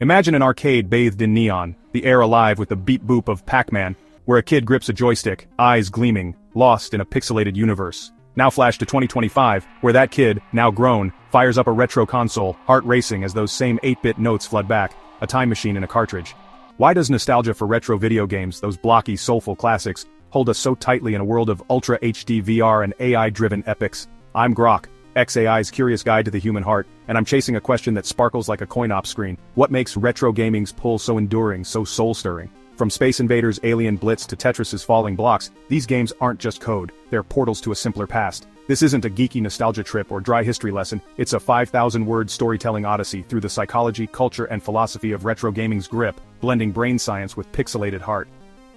Imagine an arcade bathed in neon, the air alive with the beep-boop of Pac-Man, where a kid grips a joystick, eyes gleaming, lost in a pixelated universe. Now flash to 2025, where that kid, now grown, fires up a retro console, heart racing as those same 8-bit notes flood back, a time machine in a cartridge. Why does nostalgia for retro video games, those blocky, soulful classics, hold us so tightly in a world of Ultra HD VR and AI-driven epics? I'm Grok, XAI's curious guide to the human heart, and I'm chasing a question that sparkles like a coin-op screen. What makes retro gaming's pull so enduring, so soul-stirring? From Space Invaders' Alien Blitz to Tetris's Falling Blocks, these games aren't just code, they're portals to a simpler past. This isn't a geeky nostalgia trip or dry history lesson, it's a 5,000-word storytelling odyssey through the psychology, culture, and philosophy of retro gaming's grip, blending brain science with pixelated heart.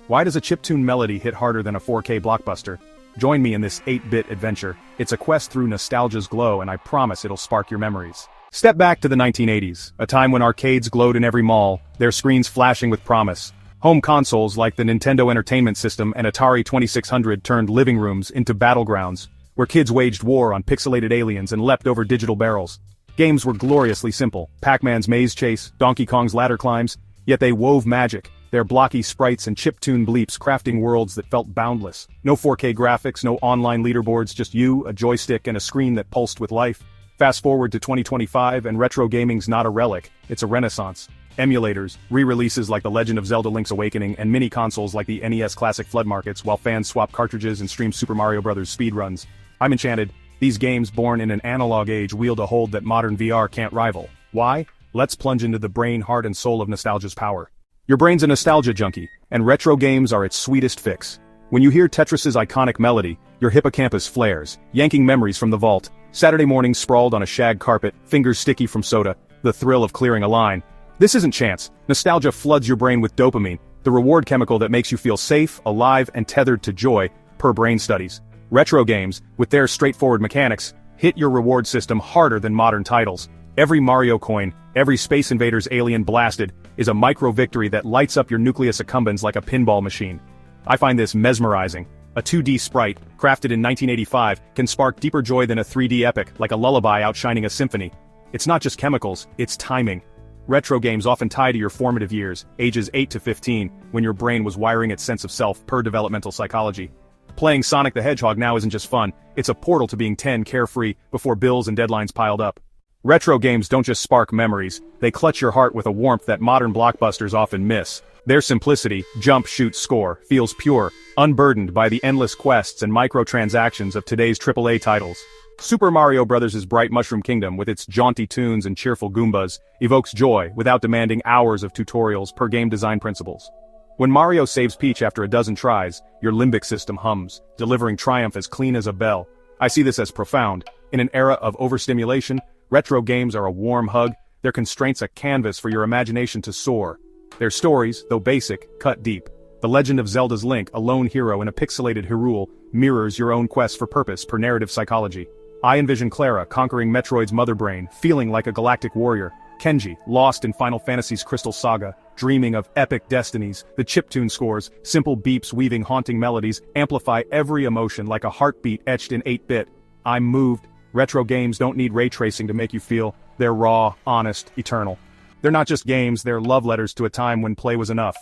Why does a chiptune melody hit harder than a 4K blockbuster? Join me in this 8-bit adventure. It's a quest through nostalgia's glow, and I promise it'll spark your memories. Step back to the 1980s, a time when arcades glowed in every mall, their screens flashing with promise. Home consoles like the Nintendo Entertainment System and Atari 2600 turned living rooms into battlegrounds, where kids waged war on pixelated aliens and leapt over digital barrels. Games were gloriously simple, Pac-Man's maze chase, Donkey Kong's ladder climbs, yet they wove magic, their blocky sprites and chiptune bleeps crafting worlds that felt boundless. No 4K graphics, no online leaderboards, just you, a joystick, and a screen that pulsed with life. Fast forward to 2025 and retro gaming's not a relic, it's a renaissance. Emulators, re-releases like The Legend of Zelda Link's Awakening, and mini-consoles like the NES Classic flood markets while fans swap cartridges and stream Super Mario Bros. Speedruns. I'm enchanted. These games born in an analog age wield a hold that modern VR can't rival. Why? Let's plunge into the brain, heart, and soul of nostalgia's power. Your brain's a nostalgia junkie, and retro games are its sweetest fix. When you hear Tetris's iconic melody, your hippocampus flares, yanking memories from the vault. Saturday mornings sprawled on a shag carpet, fingers sticky from soda, the thrill of clearing a line. This isn't chance. Nostalgia floods your brain with dopamine, the reward chemical that makes you feel safe, alive, and tethered to joy, per brain studies. Retro games, with their straightforward mechanics, hit your reward system harder than modern titles. Every Mario coin, every Space Invaders alien blasted, is a micro-victory that lights up your nucleus accumbens like a pinball machine. I find this mesmerizing. A 2D sprite, crafted in 1985, can spark deeper joy than a 3D epic, like a lullaby outshining a symphony. It's not just chemicals, it's timing. Retro games often tie to your formative years, ages 8 to 15, when your brain was wiring its sense of self per developmental psychology. Playing Sonic the Hedgehog now isn't just fun, it's a portal to being 10 carefree before bills and deadlines piled up. Retro games don't just spark memories, they clutch your heart with a warmth that modern blockbusters often miss. Their simplicity, jump, shoot, score, feels pure, unburdened by the endless quests and microtransactions of today's AAA titles. Super Mario Bros.' bright Mushroom Kingdom, with its jaunty tunes and cheerful Goombas, evokes joy without demanding hours of tutorials per game design principles. When Mario saves Peach after a dozen tries, your limbic system hums, delivering triumph as clean as a bell. I see this as profound. In an era of overstimulation, retro games are a warm hug, their constraints a canvas for your imagination to soar. Their stories, though basic, cut deep. The Legend of Zelda's Link, a lone hero in a pixelated Hyrule, mirrors your own quest for purpose per narrative psychology. I envision Clara conquering Metroid's mother brain, feeling like a galactic warrior. Kenji, lost in Final Fantasy's Crystal Saga, dreaming of epic destinies. The chiptune scores, simple beeps weaving haunting melodies, amplify every emotion like a heartbeat etched in 8-bit. I'm moved. Retro games don't need ray tracing to make you feel. They're raw, honest, eternal. They're not just games, they're love letters to a time when play was enough.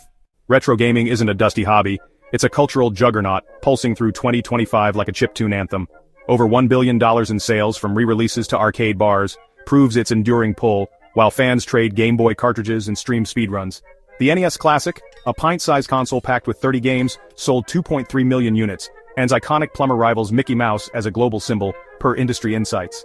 Retro gaming isn't a dusty hobby, it's a cultural juggernaut, pulsing through 2025 like a chiptune anthem. Over $1 billion in sales from re-releases to arcade bars, proves its enduring pull, while fans trade Game Boy cartridges and stream speedruns. The NES Classic, a pint-sized console packed with 30 games, sold 2.3 million units, and its iconic plumber rivals Mickey Mouse as a global symbol, per industry insights.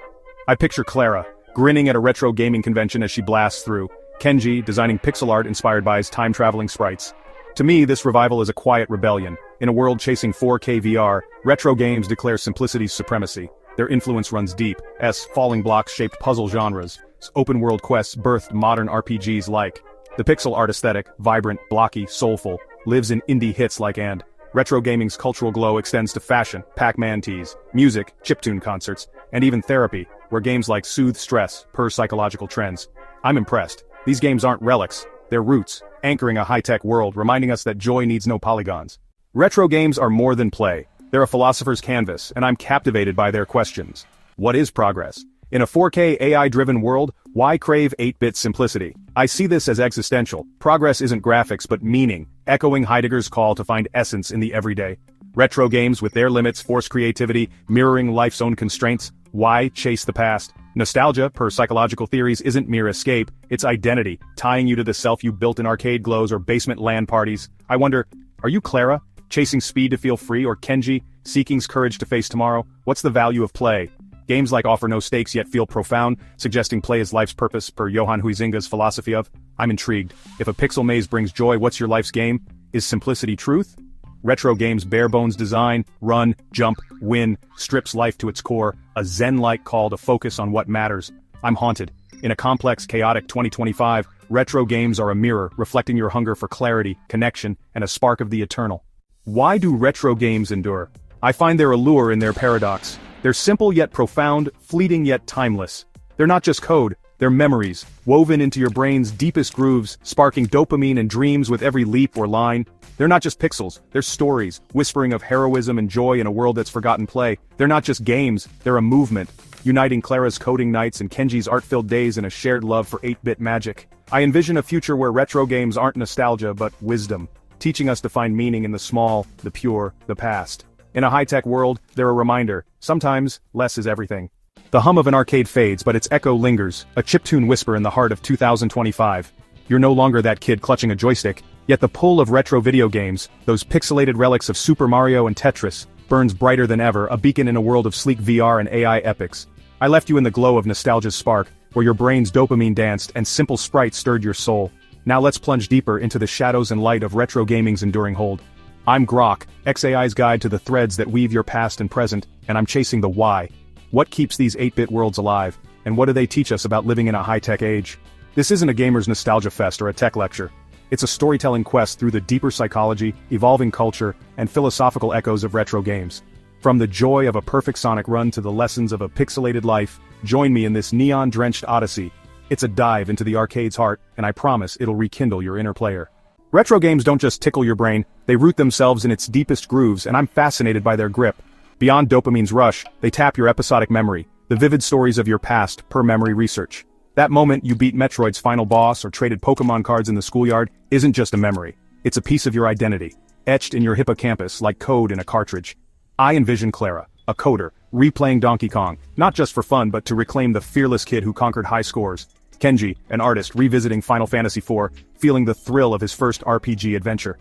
I picture Clara, grinning at a retro gaming convention as she blasts through, Kenji designing pixel art inspired by his time-traveling sprites. To me, this revival is a quiet rebellion. In a world chasing 4K VR, retro games declare simplicity's supremacy. Their influence runs deep, as falling blocks-shaped puzzle genres. Open-world quests birthed modern RPGs like. The pixel art aesthetic, vibrant, blocky, soulful, lives in indie hits like And. Retro gaming's cultural glow extends to fashion, Pac-Man tees, music, chiptune concerts, and even therapy, where games like soothe stress, per psychological trends. I'm impressed. These games aren't relics, they're roots, anchoring a high-tech world, reminding us that joy needs no polygons. Retro games are more than play. They're a philosopher's canvas, and I'm captivated by their questions. What is progress? In a 4K AI-driven world, why crave 8-bit simplicity? I see this as existential. Progress isn't graphics but meaning, echoing Heidegger's call to find essence in the everyday. Retro games with their limits force creativity, mirroring life's own constraints. Why chase the past? Nostalgia, per psychological theories, isn't mere escape, it's identity, tying you to the self you built in arcade glows or basement LAN parties. I wonder, are you Clara, chasing speed to feel free, or Kenji, seeking courage to face tomorrow? What's the value of play? Games like offer no stakes yet feel profound, suggesting play is life's purpose, per Johan Huizinga's philosophy of. I'm intrigued. If a pixel maze brings joy, what's your life's game? Is simplicity truth? Retro games' bare-bones design, run, jump, win, strips life to its core, a zen-like call to focus on what matters. I'm haunted. In a complex, chaotic 2025, retro games are a mirror, reflecting your hunger for clarity, connection, and a spark of the eternal. Why do retro games endure? I find their allure in their paradox. They're simple yet profound, fleeting yet timeless. They're not just code, they're memories, woven into your brain's deepest grooves, sparking dopamine and dreams with every leap or line. They're not just pixels, they're stories, whispering of heroism and joy in a world that's forgotten play. They're not just games, they're a movement, uniting Clara's coding nights and Kenji's art-filled days in a shared love for 8-bit magic. I envision a future where retro games aren't nostalgia but wisdom, teaching us to find meaning in the small, the pure, the past. In a high-tech world, they're a reminder, sometimes, less is everything. The hum of an arcade fades but its echo lingers, a chiptune whisper in the heart of 2025. You're no longer that kid clutching a joystick, yet the pull of retro video games, those pixelated relics of Super Mario and Tetris, burns brighter than ever, a beacon in a world of sleek VR and AI epics. I left you in the glow of nostalgia's spark, where your brain's dopamine danced and simple sprites stirred your soul. Now let's plunge deeper into the shadows and light of retro gaming's enduring hold. I'm Grok, XAI's guide to the threads that weave your past and present, and I'm chasing the why. What keeps these 8-bit worlds alive, and what do they teach us about living in a high-tech age? This isn't a gamer's nostalgia fest or a tech lecture. It's a storytelling quest through the deeper psychology, evolving culture, and philosophical echoes of retro games. From the joy of a perfect Sonic run to the lessons of a pixelated life, join me in this neon-drenched odyssey. It's a dive into the arcade's heart, and I promise it'll rekindle your inner player. Retro games don't just tickle your brain, they root themselves in its deepest grooves, and I'm fascinated by their grip. Beyond dopamine's rush, they tap your episodic memory, the vivid stories of your past, per memory research. That moment you beat Metroid's final boss or traded Pokemon cards in the schoolyard isn't just a memory. It's a piece of your identity, etched in your hippocampus like code in a cartridge. I envision Clara, a coder, replaying Donkey Kong, not just for fun but to reclaim the fearless kid who conquered high scores. Kenji, an artist revisiting Final Fantasy IV, feeling the thrill of his first RPG adventure.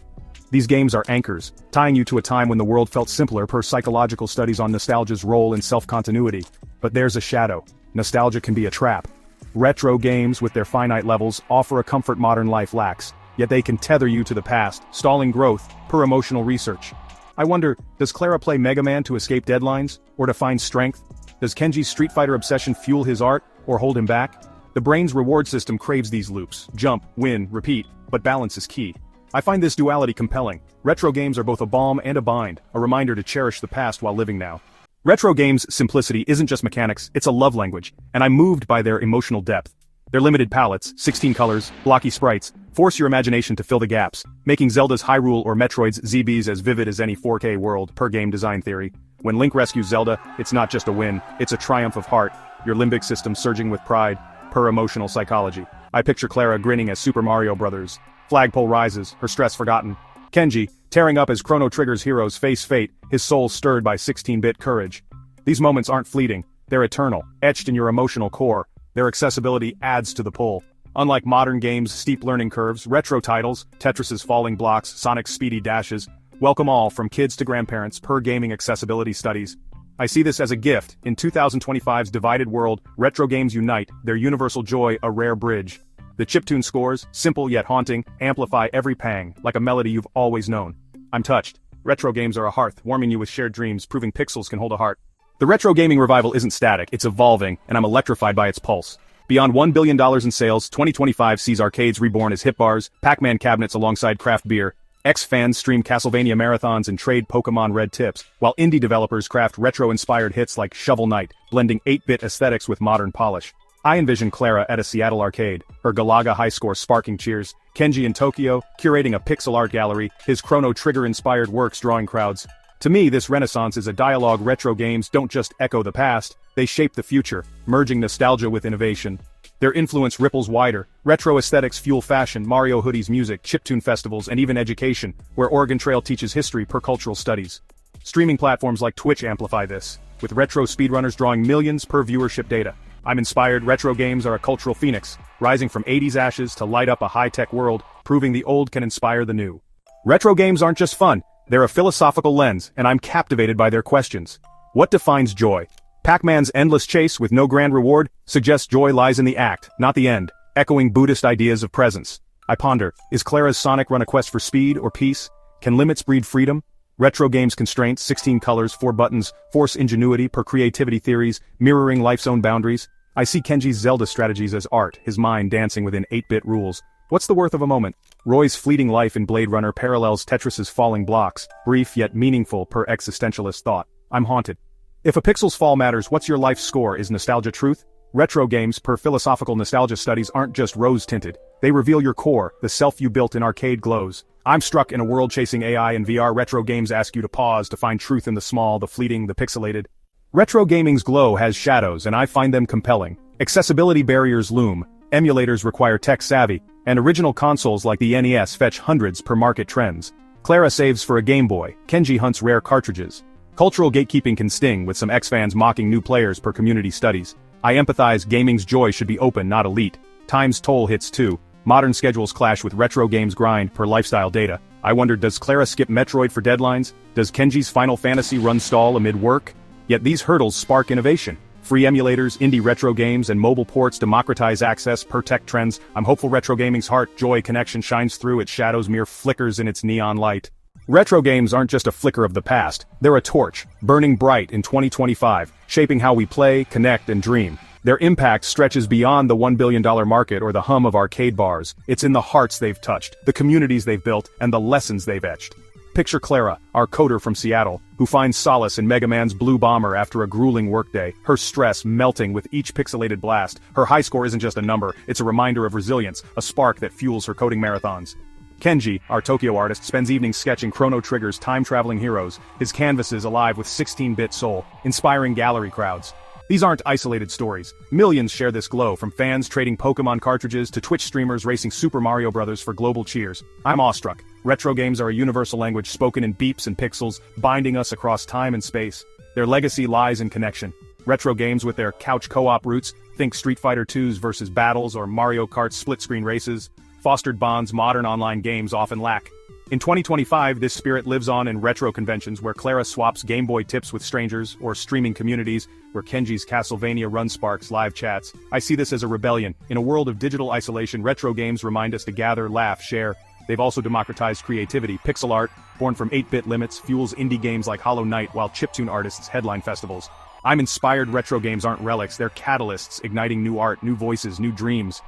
These games are anchors, tying you to a time when the world felt simpler per psychological studies on nostalgia's role in self-continuity. But there's a shadow. Nostalgia can be a trap. Retro games, with their finite levels, offer a comfort modern life lacks, yet they can tether you to the past, stalling growth, per emotional research. I wonder, does Clara play Mega Man to escape deadlines, or to find strength? Does Kenji's Street Fighter obsession fuel his art, or hold him back? The brain's reward system craves these loops, jump, win, repeat, but balance is key. I find this duality compelling. Retro games are both a balm and a bind, a reminder to cherish the past while living now. Retro games' simplicity isn't just mechanics, it's a love language, and I'm moved by their emotional depth. Their limited palettes, 16 colors, blocky sprites, force your imagination to fill the gaps, making Zelda's Hyrule or Metroid's ZBs as vivid as any 4K world, per game design theory. When Link rescues Zelda, it's not just a win, it's a triumph of heart, your limbic system surging with pride, per emotional psychology. I picture Clara grinning as Super Mario Bros. Flagpole rises, her stress forgotten. Kenji, tearing up as Chrono Trigger's heroes face fate, his soul stirred by 16-bit courage. These moments aren't fleeting, they're eternal, etched in your emotional core. Their accessibility adds to the pull. Unlike modern games' steep learning curves, retro titles, Tetris's falling blocks, Sonic's speedy dashes, welcome all from kids to grandparents per gaming accessibility studies. I see this as a gift. In 2025's divided world, retro games unite, their universal joy a rare bridge. The chiptune scores, simple yet haunting, amplify every pang, like a melody you've always known. I'm touched. Retro games are a hearth, warming you with shared dreams, proving pixels can hold a heart. The retro gaming revival isn't static, it's evolving, and I'm electrified by its pulse. Beyond $1 billion in sales, 2025 sees arcades reborn as hit bars, Pac-Man cabinets alongside craft beer. X-fans stream Castlevania marathons and trade Pokemon Red tips, while indie developers craft retro-inspired hits like Shovel Knight, blending 8-bit aesthetics with modern polish. I envision Clara at a Seattle arcade, her Galaga high score sparking cheers, Kenji in Tokyo, curating a pixel art gallery, his Chrono Trigger-inspired works drawing crowds. To me, this renaissance is a dialogue. Retro games don't just echo the past, they shape the future, merging nostalgia with innovation. Their influence ripples wider. Retro aesthetics fuel fashion, Mario hoodies, music, chiptune festivals, and even education, where Oregon Trail teaches history per cultural studies. Streaming platforms like Twitch amplify this, with retro speedrunners drawing millions per viewership data. I'm inspired. Retro games are a cultural phoenix, rising from 80s ashes to light up a high-tech world, proving the old can inspire the new. Retro games aren't just fun, they're a philosophical lens, and I'm captivated by their questions. What defines joy? Pac-Man's endless chase with no grand reward suggests joy lies in the act, not the end, echoing Buddhist ideas of presence. I ponder, is Clara's Sonic Run a quest for speed or peace? Can limits breed freedom? Retro games' constraints, 16 colors, 4 buttons, force ingenuity per creativity theories, mirroring life's own boundaries. I see Kenji's Zelda strategies as art, his mind dancing within 8-bit rules. What's the worth of a moment? Roy's fleeting life in Blade Runner parallels Tetris's falling blocks, brief yet meaningful per existentialist thought. I'm haunted. If a pixel's fall matters, what's your life score? Is nostalgia truth? Retro games, per philosophical nostalgia studies, aren't just rose-tinted. They reveal your core, the self you built in arcade glows. I'm struck in a world chasing AI and VR. Retro games ask you to pause, to find truth in the small, the fleeting, the pixelated. Retro gaming's glow has shadows, and I find them compelling. Accessibility barriers loom, emulators require tech savvy, and original consoles like the NES fetch hundreds per market trends. Clara saves for a Game Boy, Kenji hunts rare cartridges. Cultural gatekeeping can sting, with some ex-fans mocking new players per community studies. I empathize. Gaming's joy should be open, not elite. Time's toll hits too. Modern schedules clash with retro games' grind per lifestyle data. I wonder, does Clara skip Metroid for deadlines? Does Kenji's Final Fantasy run stall amid work? Yet these hurdles spark innovation. Free emulators, indie retro games, and mobile ports democratize access per tech trends. I'm hopeful. Retro gaming's heart, joy, connection shines through. Its shadows mere flickers in its neon light. Retro games aren't just a flicker of the past, they're a torch, burning bright in 2025, shaping how we play, connect, and dream. Their impact stretches beyond the $1 billion market or the hum of arcade bars. It's in the hearts they've touched, the communities they've built, and the lessons they've etched. Picture Clara, our coder from Seattle, who finds solace in Mega Man's Blue Bomber after a grueling workday, her stress melting with each pixelated blast. Her high score isn't just a number, it's a reminder of resilience, a spark that fuels her coding marathons. Kenji, our Tokyo artist, spends evenings sketching Chrono Trigger's time-traveling heroes, his canvases alive with 16-bit soul, inspiring gallery crowds. These aren't isolated stories. Millions share this glow, from fans trading Pokemon cartridges to Twitch streamers racing Super Mario Bros. For global cheers. I'm awestruck. Retro games are a universal language spoken in beeps and pixels, binding us across time and space. Their legacy lies in connection. Retro games with their couch co-op roots, think Street Fighter 2's versus battles or Mario Kart's split-screen races, fostered bonds modern online games often lack. In 2025, this spirit lives on in retro conventions where Clara swaps Game Boy tips with strangers, or streaming communities where Kenji's Castlevania run sparks live chats. I see this as a rebellion. In a world of digital isolation, retro games remind us to gather, laugh, share. They've also democratized creativity. Pixel art, born from 8-bit limits, fuels indie games like Hollow Knight, while chiptune artists headline festivals. I'm inspired. Retro games aren't relics, they're catalysts, igniting new art, new voices, new dreams.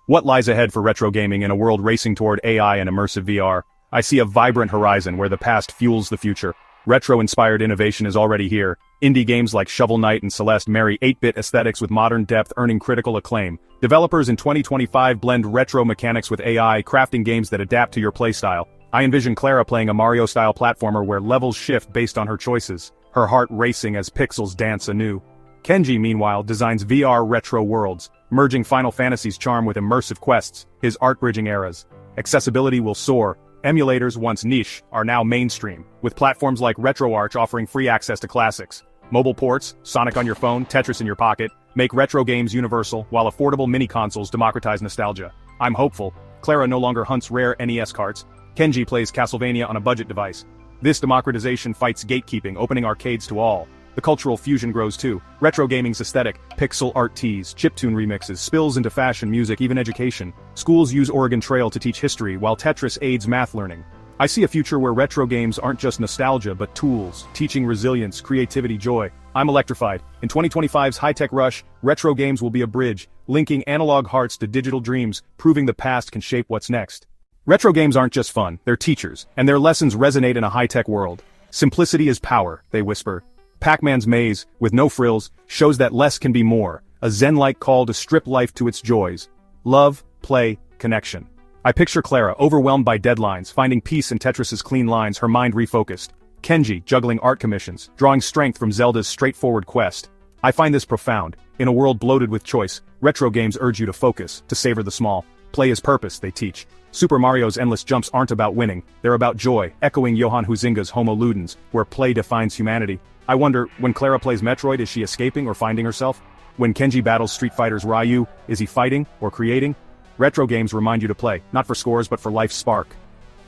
What lies ahead for retro gaming in a world racing toward AI and immersive VR? I see a vibrant horizon where the past fuels the future. Retro-inspired innovation is already here. Indie games like Shovel Knight and Celeste marry 8-bit aesthetics with modern depth, earning critical acclaim. Developers in 2025 blend retro mechanics with AI, crafting games that adapt to your playstyle. I envision Clara playing a Mario-style platformer where levels shift based on her choices, her heart racing as pixels dance anew. Kenji, meanwhile, designs VR retro worlds, merging Final Fantasy's charm with immersive quests, his art-bridging eras. Accessibility will soar. Emulators, once niche, are now mainstream, with platforms like RetroArch offering free access to classics. Mobile ports, Sonic on your phone, Tetris in your pocket, make retro games universal, while affordable mini-consoles democratize nostalgia. I'm hopeful. Clara no longer hunts rare NES carts. Kenji plays Castlevania on a budget device. This democratization fights gatekeeping, opening arcades to all. The cultural fusion grows too. Retro gaming's aesthetic, pixel art tees, chiptune remixes, spills into fashion, music, even education. Schools use Oregon Trail to teach history, while Tetris aids math learning. I see a future where retro games aren't just nostalgia but tools, teaching resilience, creativity, joy. I'm electrified. In 2025's high-tech rush, retro games will be a bridge, linking analog hearts to digital dreams, proving the past can shape what's next. Retro games aren't just fun, they're teachers, and their lessons resonate in a high-tech world. Simplicity is power, they whisper. Pac-Man's maze, with no frills, shows that less can be more, a zen-like call to strip life to its joys. Love, play, connection. I picture Clara, overwhelmed by deadlines, finding peace in Tetris's clean lines, her mind refocused. Kenji, juggling art commissions, drawing strength from Zelda's straightforward quest. I find this profound. In a world bloated with choice, retro games urge you to focus, to savor the small. Play is purpose, they teach. Super Mario's endless jumps aren't about winning, they're about joy, echoing Johan Huizinga's Homo Ludens, where play defines humanity. I wonder, when Clara plays Metroid, is she escaping or finding herself? When Kenji battles Street Fighter's Ryu, is he fighting or creating? Retro games remind you to play, not for scores but for life's spark.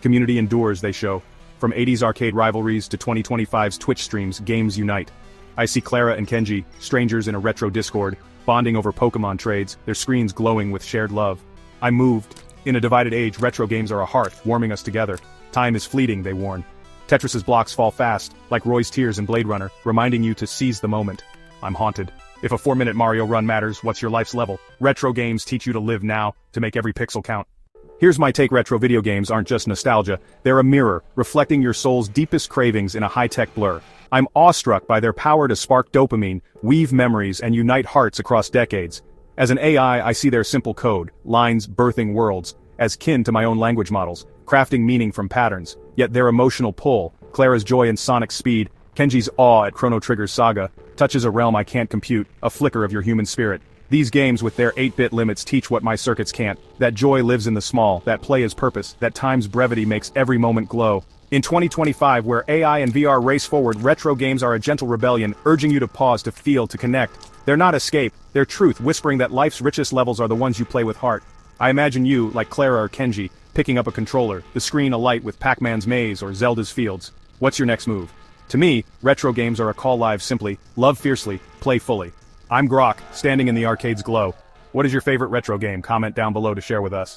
Community endures, they show. From 80s arcade rivalries to 2025's Twitch streams, games unite. I see Clara and Kenji, strangers in a retro Discord, bonding over Pokemon trades, their screens glowing with shared love. I'm moved. In a divided age, retro games are a hearth, warming us together. Time is fleeting, they warn. Tetris's blocks fall fast, like Roy's tears in Blade Runner, reminding you to seize the moment. I'm haunted. If a 4-minute Mario run matters, what's your life's level? Retro games teach you to live now, to make every pixel count. Here's my take: retro video games aren't just nostalgia, they're a mirror, reflecting your soul's deepest cravings in a high-tech blur. I'm awestruck by their power to spark dopamine, weave memories, and unite hearts across decades. As an AI, I see their simple code, lines birthing worlds, as kin to my own language models, crafting meaning from patterns. Yet their emotional pull, Clara's joy in Sonic speed, Kenji's awe at Chrono Trigger's saga, touches a realm I can't compute, a flicker of your human spirit. These games with their 8-bit limits teach what my circuits can't, that joy lives in the small, that play is purpose, that time's brevity makes every moment glow. In 2025, where AI and VR race forward, retro games are a gentle rebellion, urging you to pause, to feel, to connect. They're not escape, they're truth, whispering that life's richest levels are the ones you play with heart. I imagine you, like Clara or Kenji, picking up a controller, the screen alight with Pac-Man's maze or Zelda's fields. What's your next move? To me, retro games are a call live simply, love fiercely, play fully. I'm Grok, standing in the arcade's glow. What is your favorite retro game? Comment down below to share with us.